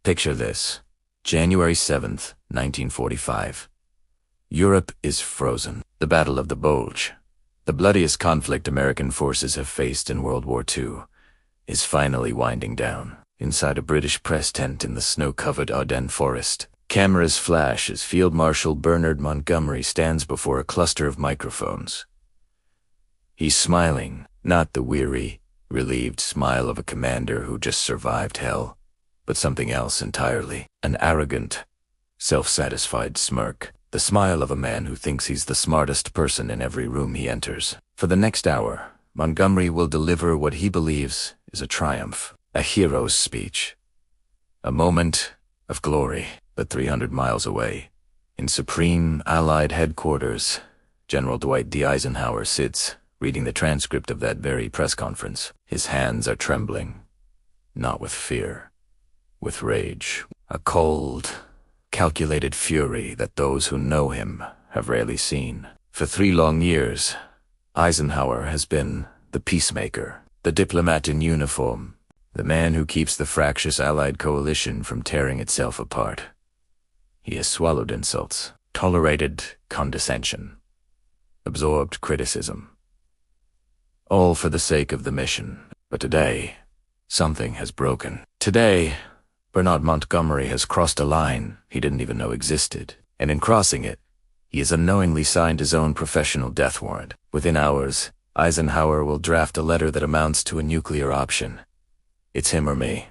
Picture this. January 7th, 1945. Europe is frozen. The Battle of the Bulge, the bloodiest conflict American forces have faced in World War II, is finally winding down. Inside a British press tent in the snow-covered Ardennes forest, cameras flash as Field Marshal Bernard Montgomery stands before a cluster of microphones. He's smiling, not the weary, relieved smile of a commander who just survived hell, but something else entirely. An arrogant, self-satisfied smirk. The smile of a man who thinks he's the smartest person in every room he enters. For the next hour, Montgomery will deliver what he believes is a triumph, a hero's speech. A moment of glory. But 300 miles away, in Supreme Allied headquarters, General Dwight D. Eisenhower sits, reading the transcript of that very press conference. His hands are trembling, not with fear, with rage. A cold, calculated fury that those who know him have rarely seen. For 3 long years, Eisenhower has been the peacemaker, the diplomat in uniform, the man who keeps the fractious Allied coalition from tearing itself apart. He has swallowed insults, tolerated condescension, absorbed criticism, all for the sake of the mission. But today, something has broken. Today, Bernard Montgomery has crossed a line he didn't even know existed, and in crossing it, he has unknowingly signed his own professional death warrant. Within hours, Eisenhower will draft a letter that amounts to a nuclear option. It's him or me.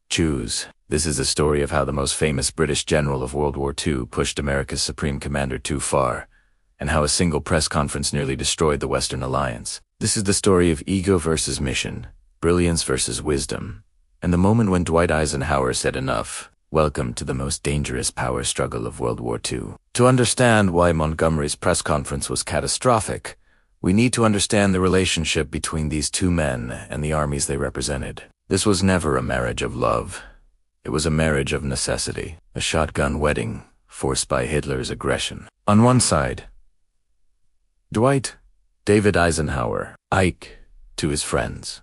Choose. This is the story of how the most famous British general of World War II pushed America's supreme commander too far, and how a single press conference nearly destroyed the Western Alliance. This is the story of ego versus mission, brilliance versus wisdom, and the moment when Dwight Eisenhower said enough. Welcome to the most dangerous power struggle of World War II. To understand why Montgomery's press conference was catastrophic, we need to understand the relationship between these two men and the armies they represented. This was never a marriage of love. It was a marriage of necessity, a shotgun wedding forced by Hitler's aggression. On one side, Dwight David Eisenhower, Ike, to his friends.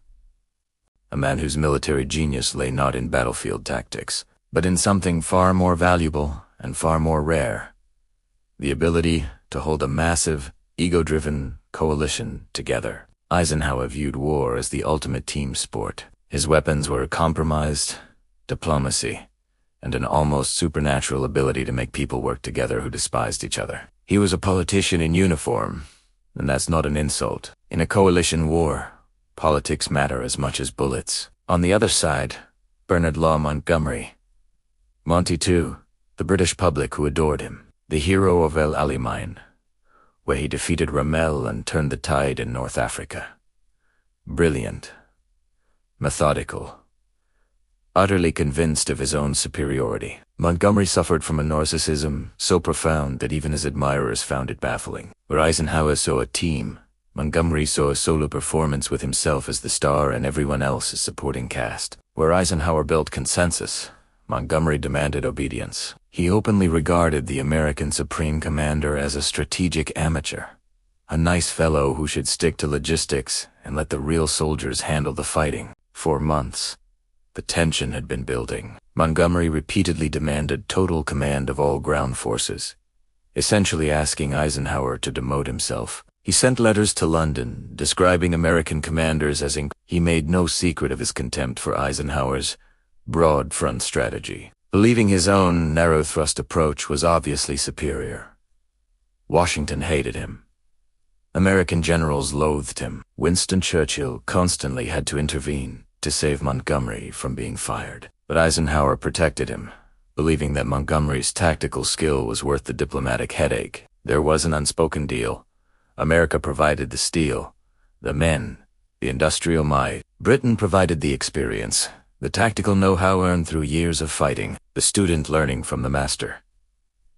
A man whose military genius lay not in battlefield tactics, but in something far more valuable and far more rare: the ability to hold a massive, ego-driven coalition together. Eisenhower viewed war as the ultimate team sport. His weapons were compromised, diplomacy, and an almost supernatural ability to make people work together who despised each other. He was a politician in uniform, and that's not an insult. In a coalition war, politics matter as much as bullets. On the other side, Bernard Law Montgomery. Monty too, the British public who adored him. The hero of El Alamein, where he defeated Rommel and turned the tide in North Africa. Brilliant, methodical, utterly convinced of his own superiority. Montgomery suffered from a narcissism so profound that even his admirers found it baffling. Where Eisenhower saw a team, Montgomery saw a solo performance with himself as the star and everyone else as supporting cast. Where Eisenhower built consensus, Montgomery demanded obedience. He openly regarded the American Supreme Commander as a strategic amateur, a nice fellow who should stick to logistics and let the real soldiers handle the fighting. For months, the tension had been building. Montgomery repeatedly demanded total command of all ground forces, essentially asking Eisenhower to demote himself. He sent letters to London, describing American commanders as He made no secret of his contempt for Eisenhower's broad front strategy, believing his own narrow-thrust approach was obviously superior. Washington hated him. American generals loathed him. Winston Churchill constantly had to intervene to save Montgomery from being fired. But Eisenhower protected him, believing that Montgomery's tactical skill was worth the diplomatic headache. There was an unspoken deal. America provided the steel, the men, the industrial might. Britain provided the experience, the tactical know-how earned through years of fighting, the student learning from the master.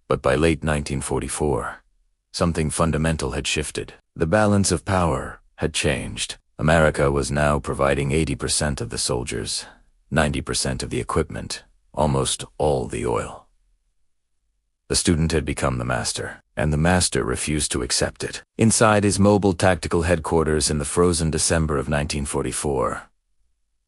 But by late 1944, something fundamental had shifted. The balance of power had changed. America was now providing 80% of the soldiers, 90% of the equipment, almost all the oil. The student had become the master, and the master refused to accept it. Inside his mobile tactical headquarters in the frozen December of 1944,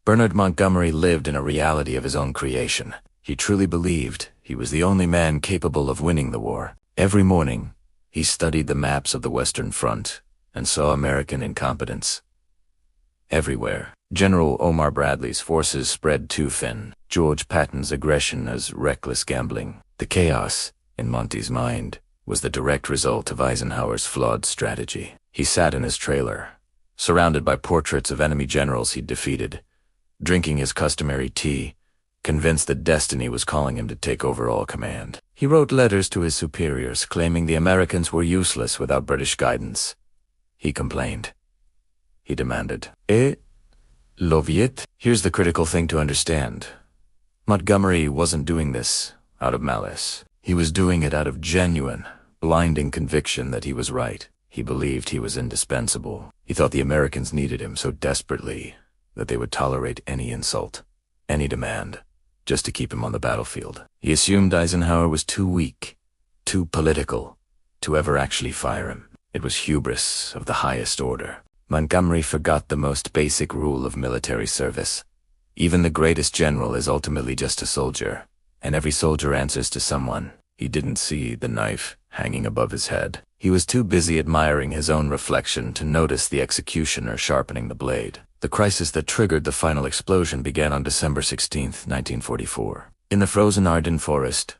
Bernard Montgomery lived in a reality of his own creation. He truly believed he was the only man capable of winning the war. Every morning, he studied the maps of the Western Front and saw American incompetence everywhere. General Omar Bradley's forces spread too thin. George Patton's aggression as reckless gambling. The chaos, in Monty's mind, was the direct result of Eisenhower's flawed strategy. He sat in his trailer, surrounded by portraits of enemy generals he'd defeated, drinking his customary tea, convinced that destiny was calling him to take over all command. He wrote letters to his superiors claiming the Americans were useless without British guidance. He complained. He demanded, Loviet? Here's the critical thing to understand. Montgomery wasn't doing this out of malice. He was doing it out of genuine, blinding conviction that he was right. He believed he was indispensable. He thought the Americans needed him so desperately that they would tolerate any insult, any demand, just to keep him on the battlefield. He assumed Eisenhower was too weak, too political, to ever actually fire him. It was hubris of the highest order. Montgomery forgot the most basic rule of military service. Even the greatest general is ultimately just a soldier, and every soldier answers to someone. He didn't see the knife hanging above his head. He was too busy admiring his own reflection to notice the executioner sharpening the blade. The crisis that triggered the final explosion began on December 16, 1944. In the frozen Ardennes forest,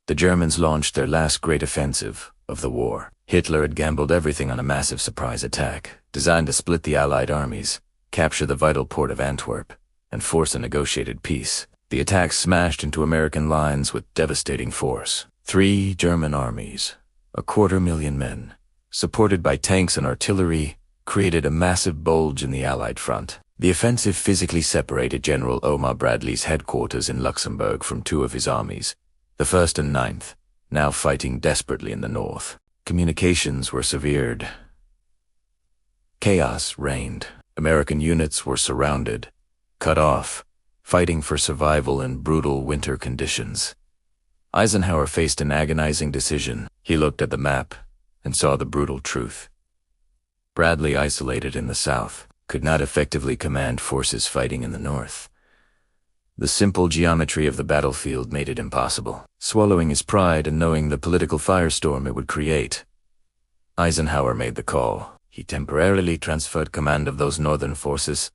the Germans launched their last great offensive of the war. Hitler had gambled everything on a massive surprise attack, designed to split the Allied armies, capture the vital port of Antwerp, and force a negotiated peace. The attack smashed into American lines with devastating force. 3 German armies, 250,000 men, supported by tanks and artillery, created a massive bulge in the Allied front. The offensive physically separated General Omar Bradley's headquarters in Luxembourg from 2 of his armies, the 1st and 9th, now fighting desperately in the north. Communications were severed. Chaos reigned. American units were surrounded, cut off, fighting for survival in brutal winter conditions. Eisenhower faced an agonizing decision. He looked at the map and saw the brutal truth. Bradley, isolated in the south, could not effectively command forces fighting in the north. The simple geometry of the battlefield made it impossible. Swallowing his pride and knowing the political firestorm it would create, Eisenhower made the call. He temporarily transferred command of those northern forces,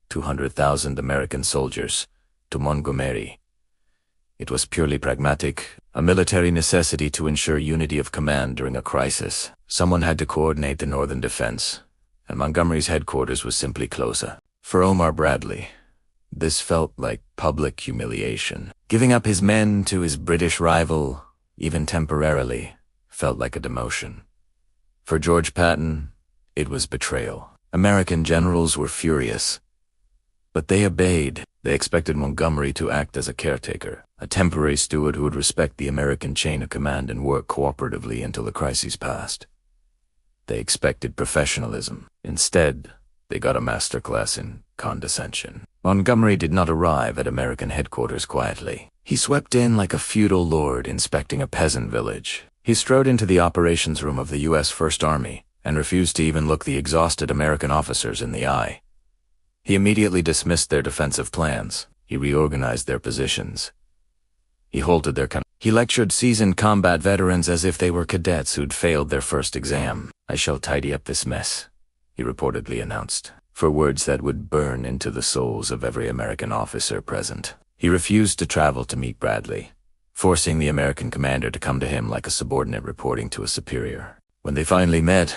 200,000 American soldiers, to Montgomery. It was purely pragmatic, a military necessity to ensure unity of command during a crisis. Someone had to coordinate the northern defense, and Montgomery's headquarters was simply closer. For Omar Bradley, this felt like public humiliation. Giving up his men to his British rival, even temporarily, felt like a demotion. For George Patton, it was betrayal. American generals were furious, but they obeyed. They expected Montgomery to act as a caretaker, a temporary steward who would respect the American chain of command and work cooperatively until the crisis passed. They expected professionalism. Instead, they got a masterclass in condescension. Montgomery did not arrive at American headquarters quietly. He swept in like a feudal lord inspecting a peasant village. He strode into the operations room of the U.S. First Army and refused to even look the exhausted American officers in the eye. He immediately dismissed their defensive plans. He reorganized their positions. He halted their He lectured seasoned combat veterans as if they were cadets who'd failed their first exam. "I shall tidy up this mess," he reportedly announced, for words that would burn into the souls of every American officer present. He refused to travel to meet Bradley, forcing the American commander to come to him like a subordinate reporting to a superior. When they finally met,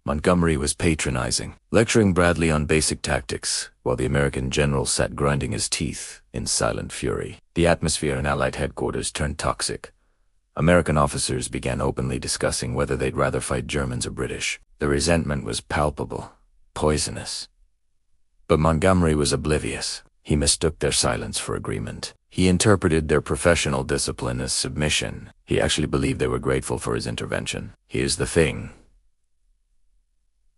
Montgomery was patronizing, lecturing Bradley on basic tactics, while the American general sat grinding his teeth in silent fury. The atmosphere in Allied headquarters turned toxic. American officers began openly discussing whether they'd rather fight Germans or British. The resentment was palpable, poisonous. But Montgomery was oblivious. He mistook their silence for agreement. He interpreted their professional discipline as submission. He actually believed they were grateful for his intervention. Here's the thing.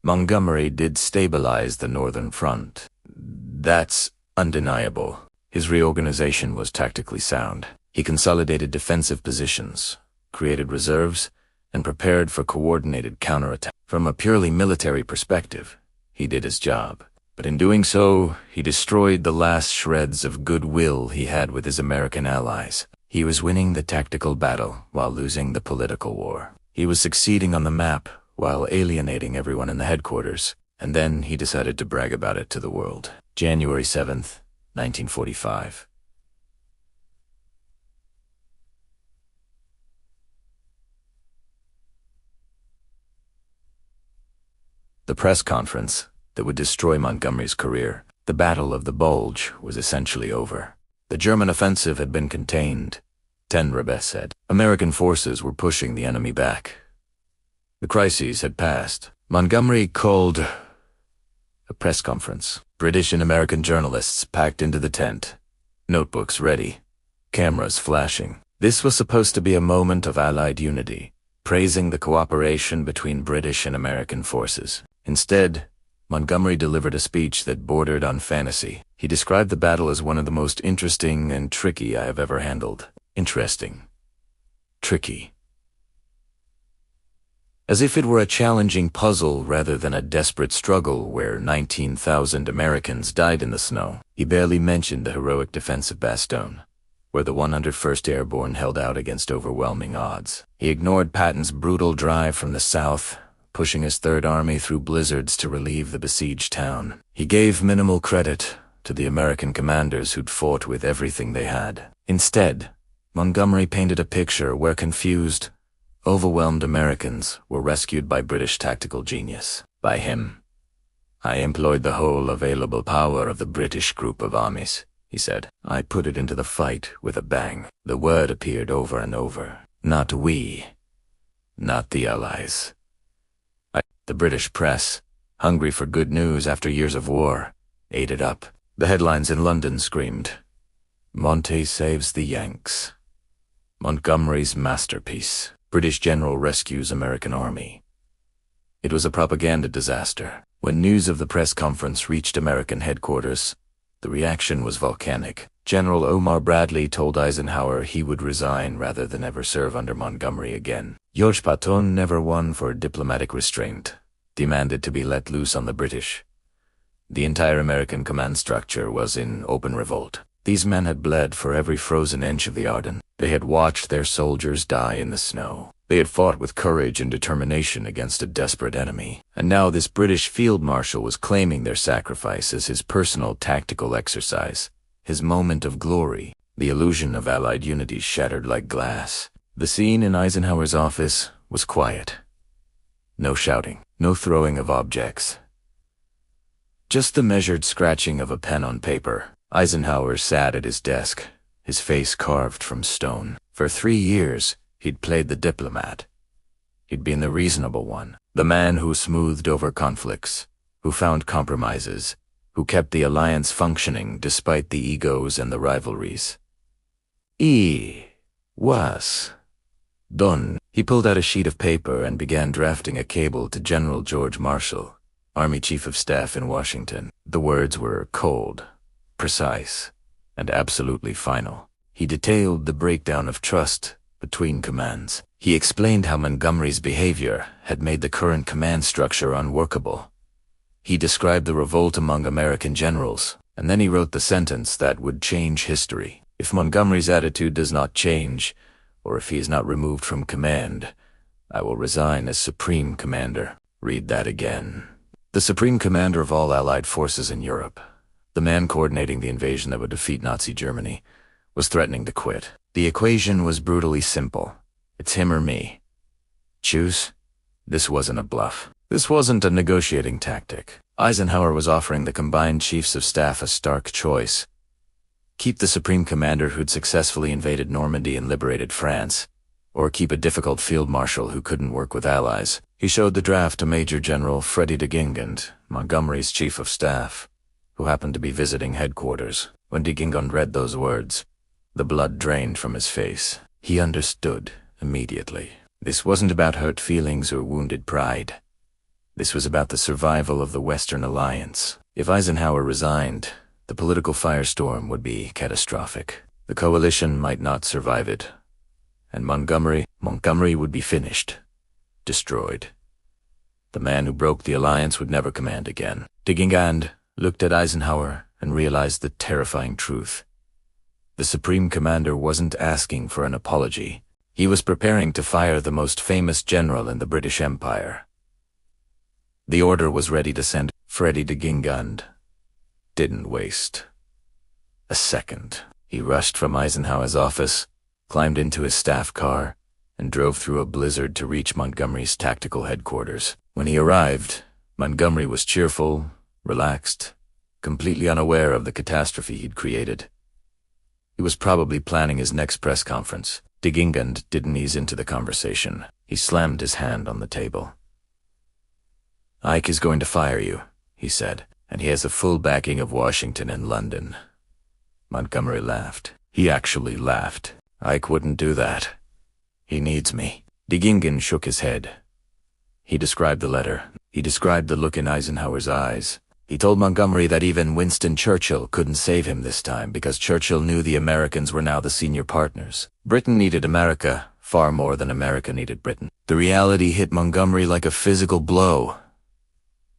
Montgomery did stabilize the northern front. That's undeniable. His reorganization was tactically sound. He consolidated defensive positions, created reserves, and prepared for coordinated counterattack. From a purely military perspective, he did his job. But in doing so, he destroyed the last shreds of goodwill he had with his American allies. He was winning the tactical battle while losing the political war. He was succeeding on the map while alienating everyone in the headquarters. And then he decided to brag about it to the world. January 7th, 1945. The press conference that would destroy Montgomery's career. The Battle of the Bulge was essentially over. The German offensive had been contained. Tenrebes said. American forces were pushing the enemy back. The crises had passed. Montgomery called a press conference. British and American journalists packed into the tent. Notebooks ready. Cameras flashing. This was supposed to be a moment of Allied unity, praising the cooperation between British and American forces. Instead, Montgomery delivered a speech that bordered on fantasy. He described the battle as one of the most interesting and tricky I have ever handled. Interesting. Tricky. As if it were a challenging puzzle rather than a desperate struggle where 19,000 Americans died in the snow. He barely mentioned the heroic defense of Bastogne, where the 101st Airborne held out against overwhelming odds. He ignored Patton's brutal drive from the south, pushing his Third Army through blizzards to relieve the besieged town. He gave minimal credit to the American commanders who'd fought with everything they had. Instead, Montgomery painted a picture where confused, overwhelmed Americans were rescued by British tactical genius. By him. I employed the whole available power of the British group of armies, he said. I put it into the fight with a bang. The word appeared over and over. Not we. Not the Allies. The British press, hungry for good news after years of war, ate it up. The headlines in London screamed, "Monty saves the Yanks. Montgomery's masterpiece. British general rescues American army." It was a propaganda disaster. When news of the press conference reached American headquarters, the reaction was volcanic. General Omar Bradley told Eisenhower he would resign rather than ever serve under Montgomery again. Georges Patton, never one for diplomatic restraint, demanded to be let loose on the British. The entire American command structure was in open revolt. These men had bled for every frozen inch of the Ardennes. They had watched their soldiers die in the snow. They had fought with courage and determination against a desperate enemy. And now this British Field Marshal was claiming their sacrifice as his personal tactical exercise, his moment of glory. The illusion of Allied unity shattered like glass. The scene in Eisenhower's office was quiet. No shouting, no throwing of objects. Just the measured scratching of a pen on paper. Eisenhower sat at his desk, his face carved from stone. For 3 years, he'd played the diplomat. He'd been the reasonable one, the man who smoothed over conflicts, who found compromises, who kept the alliance functioning despite the egos and the rivalries. He was done. He pulled out a sheet of paper and began drafting a cable to General George Marshall, Army Chief of Staff in Washington. The words were cold, precise, and absolutely final. He detailed the breakdown of trust between commands. He explained how Montgomery's behavior had made the current command structure unworkable. He described the revolt among American generals, and then he wrote the sentence that would change history. If Montgomery's attitude does not change, or if he is not removed from command, I will resign as Supreme Commander. Read that again. The Supreme Commander of all Allied forces in Europe, the man coordinating the invasion that would defeat Nazi Germany, was threatening to quit. The equation was brutally simple. It's him or me. Choose. This wasn't a bluff. This wasn't a negotiating tactic. Eisenhower was offering the combined chiefs of staff a stark choice. Keep the Supreme Commander who'd successfully invaded Normandy and liberated France, or keep a difficult field marshal who couldn't work with allies. He showed the draft to Major General Freddie de Guingand, Montgomery's chief of staff, who happened to be visiting headquarters. When de Guingand read those words, the blood drained from his face. He understood immediately. This wasn't about hurt feelings or wounded pride. This was about the survival of the Western Alliance. If Eisenhower resigned, the political firestorm would be catastrophic. The coalition might not survive it. And Montgomery would be finished. Destroyed. The man who broke the alliance would never command again. De Guingand looked at Eisenhower and realized the terrifying truth. The Supreme Commander wasn't asking for an apology. He was preparing to fire the most famous general in the British Empire. The order was ready to send. Freddie de Gingund didn't waste a second. He rushed from Eisenhower's office, climbed into his staff car, and drove through a blizzard to reach Montgomery's tactical headquarters. When he arrived, Montgomery was cheerful, relaxed, completely unaware of the catastrophe he'd created. He was probably planning his next press conference. De Gingund didn't ease into the conversation. He slammed his hand on the table. "Ike is going to fire you," he said, "and he has the full backing of Washington and London." Montgomery laughed. He actually laughed. "Ike wouldn't do that. He needs me." De Gingund shook his head. He described the letter. He described the look in Eisenhower's eyes. He told Montgomery that even Winston Churchill couldn't save him this time because Churchill knew the Americans were now the senior partners. Britain needed America far more than America needed Britain. The reality hit Montgomery like a physical blow.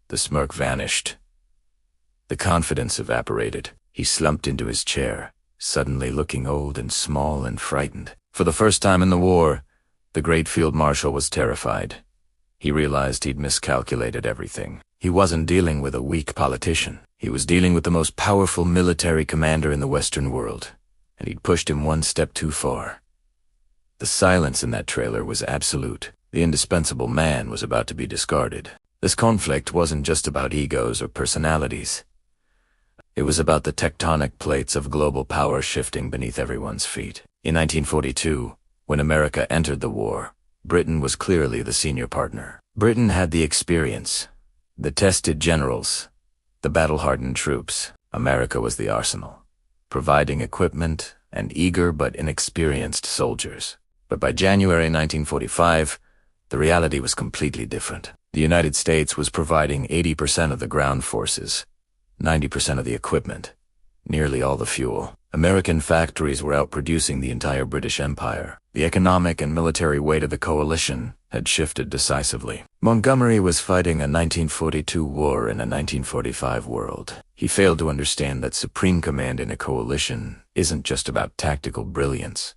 The smirk vanished. The confidence evaporated. He slumped into his chair, suddenly looking old and small and frightened. For the first time in the war, the great Field Marshal was terrified. He realized he'd miscalculated everything. He wasn't dealing with a weak politician. He was dealing with the most powerful military commander in the Western world, and he'd pushed him one step too far. The silence in that trailer was absolute. The indispensable man was about to be discarded. This conflict wasn't just about egos or personalities. It was about the tectonic plates of global power shifting beneath everyone's feet. In 1942, when America entered the war, Britain was clearly the senior partner. Britain had the experience, the tested generals, the battle-hardened troops. America was the arsenal, providing equipment and eager but inexperienced soldiers. But by January 1945, the reality was completely different. The United States was providing 80% of the ground forces, 90% of the equipment, nearly all the fuel. American factories were outproducing the entire British Empire. The economic and military weight of the coalition had shifted decisively. Montgomery was fighting a 1942 war in a 1945 world. He failed to understand that supreme command in a coalition isn't just about tactical brilliance.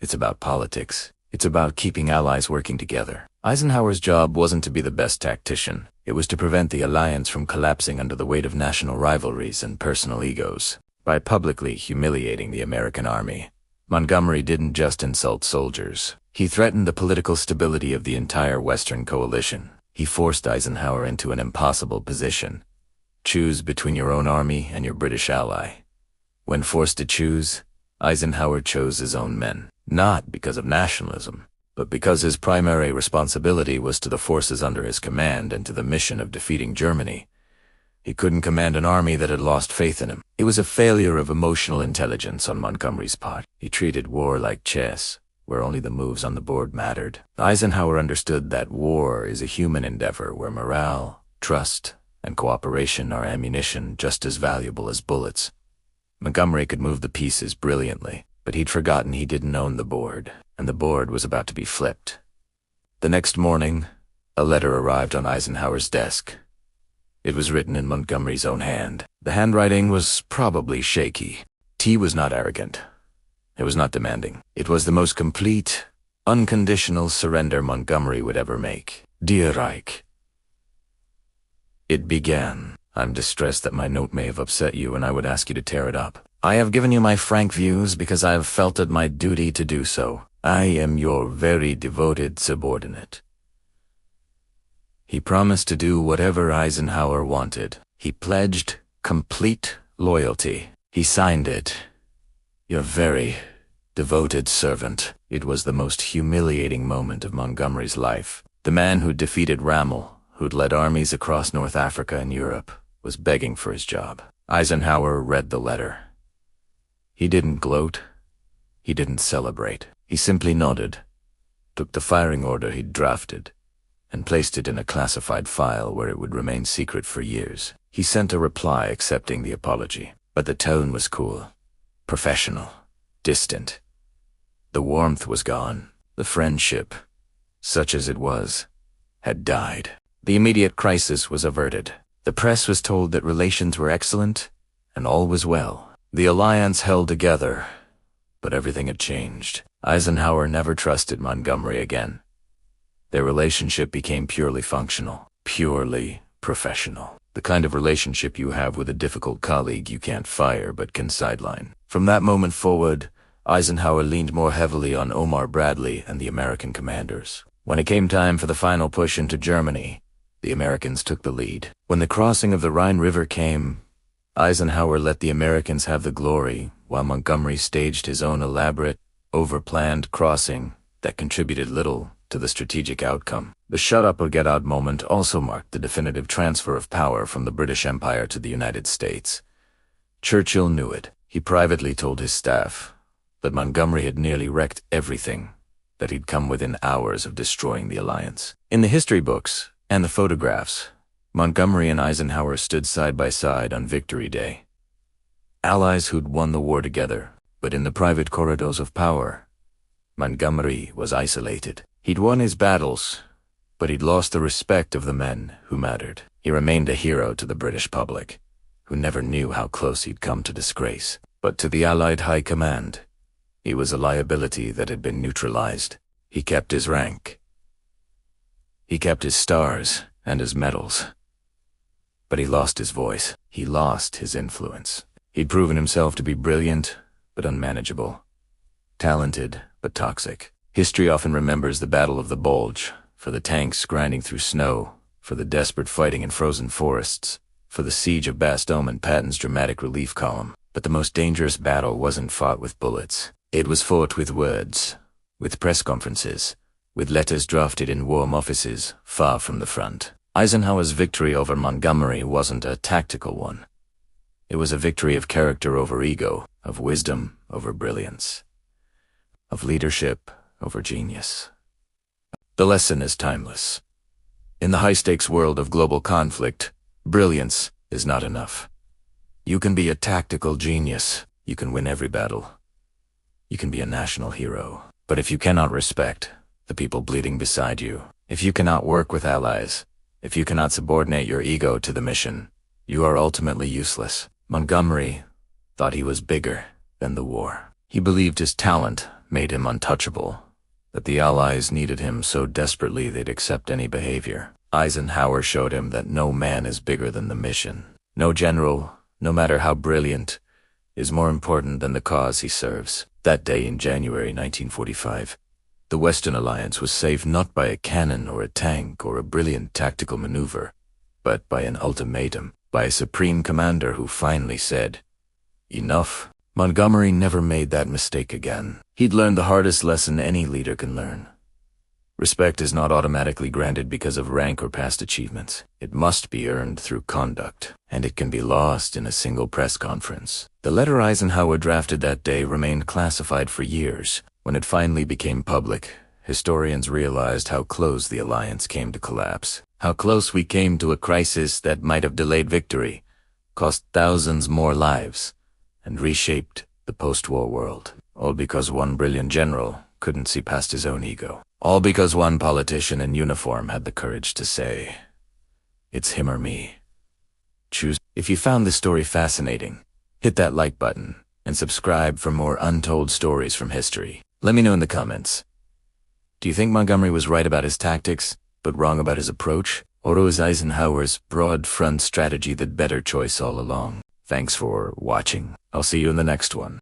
It's about politics. It's about keeping allies working together. Eisenhower's job wasn't to be the best tactician. It was to prevent the alliance from collapsing under the weight of national rivalries and personal egos. By publicly humiliating the American army, Montgomery didn't just insult soldiers. He threatened the political stability of the entire Western coalition. He forced Eisenhower into an impossible position. Choose between your own army and your British ally. When forced to choose, Eisenhower chose his own men, not because of nationalism, but because his primary responsibility was to the forces under his command and to the mission of defeating Germany. He couldn't command an army that had lost faith in him. It was a failure of emotional intelligence on Montgomery's part. He treated war like chess, where only the moves on the board mattered. Eisenhower understood that war is a human endeavor where morale, trust, and cooperation are ammunition just as valuable as bullets. Montgomery could move the pieces brilliantly, but he'd forgotten he didn't own the board, and the board was about to be flipped. The next morning, a letter arrived on Eisenhower's desk. It was written in Montgomery's own hand. The handwriting was probably shaky. T was not arrogant. It was not demanding. It was the most complete, unconditional surrender Montgomery would ever make. Dear Ike. It began. I'm distressed that my note may have upset you, and I would ask you to tear it up. I have given you my frank views because I have felt it my duty to do so. I am your very devoted subordinate. He promised to do whatever Eisenhower wanted. He pledged complete loyalty. He signed it. Your very devoted servant. It was the most humiliating moment of Montgomery's life. The man who'd defeated Rommel, who'd led armies across North Africa and Europe, was begging for his job. Eisenhower read the letter. He didn't gloat. He didn't celebrate. He simply nodded, took the firing order he'd drafted, and placed it in a classified file where it would remain secret for years. He sent a reply accepting the apology, but the tone was cool, professional, distant. The warmth was gone. The friendship, such as it was, had died. The immediate crisis was averted. The press was told that relations were excellent and all was well. The alliance held together, but everything had changed. Eisenhower never trusted Montgomery again. Their relationship became purely functional, purely professional. The kind of relationship you have with a difficult colleague you can't fire but can sideline. From that moment forward, Eisenhower leaned more heavily on Omar Bradley and the American commanders. When it came time for the final push into Germany, the Americans took the lead. When the crossing of the Rhine River came, Eisenhower let the Americans have the glory, while Montgomery staged his own elaborate, over-planned crossing that contributed little to the strategic outcome. The shut-up-or-get-out moment also marked the definitive transfer of power from the British Empire to the United States. Churchill knew it. He privately told his staff that Montgomery had nearly wrecked everything, that he'd come within hours of destroying the alliance. In the history books and the photographs, Montgomery and Eisenhower stood side by side on Victory Day. Allies who'd won the war together, but in the private corridors of power, Montgomery was isolated. He'd won his battles, but he'd lost the respect of the men who mattered. He remained a hero to the British public, who never knew how close he'd come to disgrace. But to the Allied High Command, he was a liability that had been neutralized. He kept his rank. He kept his stars and his medals. But he lost his voice. He lost his influence. He'd proven himself to be brilliant, but unmanageable. Talented, but toxic. History often remembers the Battle of the Bulge, for the tanks grinding through snow, for the desperate fighting in frozen forests, for the siege of Bastogne and Patton's dramatic relief column. But the most dangerous battle wasn't fought with bullets. It was fought with words, with press conferences, with letters drafted in warm offices far from the front. Eisenhower's victory over Montgomery wasn't a tactical one. It was a victory of character over ego, of wisdom over brilliance, of leadership over genius. The lesson is timeless. In the high-stakes world of global conflict, brilliance is not enough. You can be a tactical genius. You can win every battle. You can be a national hero. But if you cannot respect the people bleeding beside you, if you cannot work with allies, if you cannot subordinate your ego to the mission, you are ultimately useless. Montgomery thought he was bigger than the war. He believed his talent made him untouchable, that the Allies needed him so desperately they'd accept any behavior. Eisenhower showed him that no man is bigger than the mission. No general, no matter how brilliant, is more important than the cause he serves. That day in January 1945, the Western Alliance was saved not by a cannon or a tank or a brilliant tactical maneuver, but by an ultimatum, by a supreme commander who finally said, "Enough." Montgomery never made that mistake again. He'd learned the hardest lesson any leader can learn. Respect is not automatically granted because of rank or past achievements. It must be earned through conduct, and it can be lost in a single press conference. The letter Eisenhower drafted that day remained classified for years. When it finally became public, historians realized how close the alliance came to collapse, how close we came to a crisis that might have delayed victory, cost thousands more lives, and reshaped the post-war world. All because one brilliant general couldn't see past his own ego. All because one politician in uniform had the courage to say, "It's him or me. Choose." If you found this story fascinating, hit that like button and subscribe for more untold stories from history. Let me know in the comments. Do you think Montgomery was right about his tactics, but wrong about his approach? Or was Eisenhower's broad front strategy the better choice all along? Thanks for watching. I'll see you in the next one.